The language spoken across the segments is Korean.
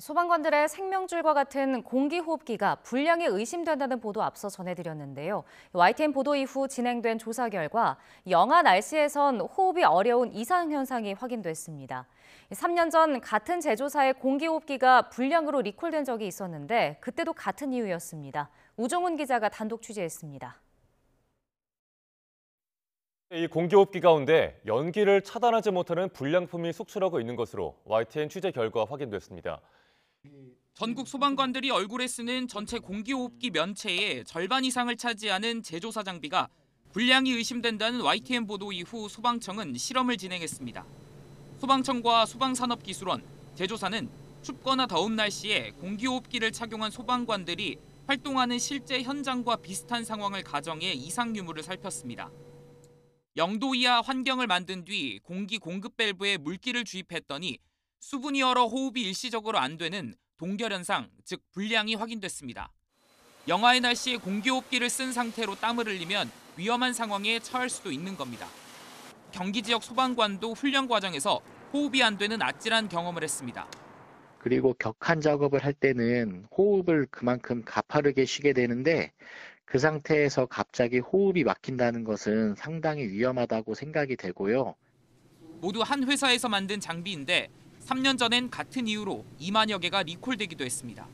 소방관들의 생명줄과 같은 공기호흡기가 불량이 의심된다는 보도 앞서 전해드렸는데요. YTN 보도 이후 진행된 조사 결과 영하 날씨에선 호흡이 어려운 이상현상이 확인됐습니다. 3년 전 같은 제조사의 공기호흡기가 불량으로 리콜된 적이 있었는데 그때도 같은 이유였습니다. 우종훈 기자가 단독 취재했습니다. 이 공기호흡기 가운데 연기를 차단하지 못하는 불량품이 속출하고 있는 것으로 YTN 취재 결과 확인됐습니다. 전국 소방관들이 얼굴에 쓰는 전체 공기호흡기 면체의 절반 이상을 차지하는 제조사 장비가 불량이 의심된다는 YTN 보도 이후 소방청은 실험을 진행했습니다. 소방청과 소방산업기술원, 제조사는 춥거나 더운 날씨에 공기호흡기를 착용한 소방관들이 활동하는 실제 현장과 비슷한 상황을 가정해 이상 유무를 살폈습니다. 0도 이하 환경을 만든 뒤 공기 공급 밸브에 물기를 주입했더니 수분이 얼어 호흡이 일시적으로 안 되는 동결현상, 즉 불량이 확인됐습니다. 영하의 날씨에 공기호흡기를 쓴 상태로 땀을 흘리면 위험한 상황에 처할 수도 있는 겁니다. 경기 지역 소방관도 훈련 과정에서 호흡이 안 되는 아찔한 경험을 했습니다. 그리고 격한 작업을 할 때는 호흡을 그만큼 가파르게 쉬게 되는데 그 상태에서 갑자기 호흡이 막힌다는 것은 상당히 위험하다고 생각이 되고요. 모두 한 회사에서 만든 장비인데 3년 전엔 같은 이유로 2만여 개가 리콜되기도 했습니다.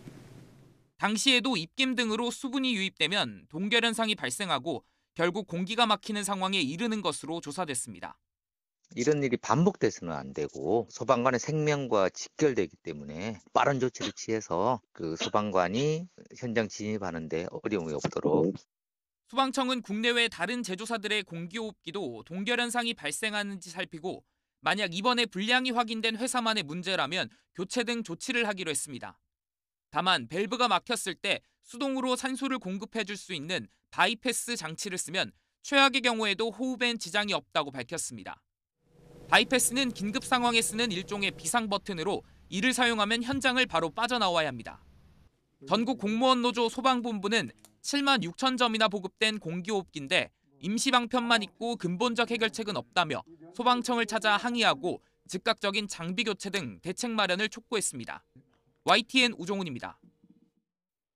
당시에도 입김 등으로 수분이 유입되면 동결 현상이 발생하고 결국 공기가 막히는 상황에 이르는 것으로 조사됐습니다. 이런 일이 반복돼서는 안 되고 소방관의 생명과 직결되기 때문에 빠른 조치를 취해서 그 소방관이 현장 진입하는데 어려움이 없도록. 소방청은 국내외 다른 제조사들의 공기호흡기도 동결 현상이 발생하는지 살피고 만약 이번에 불량이 확인된 회사만의 문제라면 교체 등 조치를 하기로 했습니다. 다만 밸브가 막혔을 때 수동으로 산소를 공급해 줄 수 있는 바이패스 장치를 쓰면 최악의 경우에도 호흡엔 지장이 없다고 밝혔습니다. 바이패스는 긴급 상황에 쓰는 일종의 비상 버튼으로 이를 사용하면 현장을 바로 빠져나와야 합니다. 전국 공무원 노조 소방본부는 7만 6천 점이나 보급된 공기호흡기인데 임시 방편만 있고 근본적 해결책은 없다며 소방청을 찾아 항의하고 즉각적인 장비 교체 등 대책 마련을 촉구했습니다. YTN 우종훈입니다.